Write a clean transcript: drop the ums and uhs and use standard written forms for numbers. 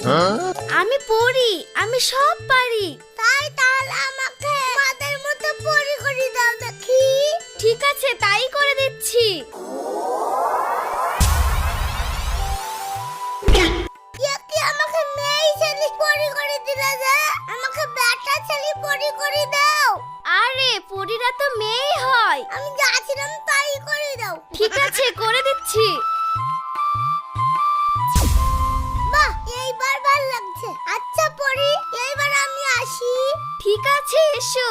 আমি পড়ি, আমি সব পারি। তাই তাহলে আমাকে মাদের মতো পরি করে দাও দেখি। ঠিক আছে, তাই করে দিচ্ছি। কি আমাকে মেয়ে ছেলে পরি করে দিলা যে? আমাকে বেটা ছেলে পরি করে দাও। আরে পরীরা তো মেয়েই হয়। আমি যাচ্ছিলাম তাই করে দাও। ঠিক আছে, করে দিচ্ছি। বাহ, এইবার ভালো লাগছে। আচ্ছা পরি, এইবার আমি আসি। ঠিক আছে, এসো।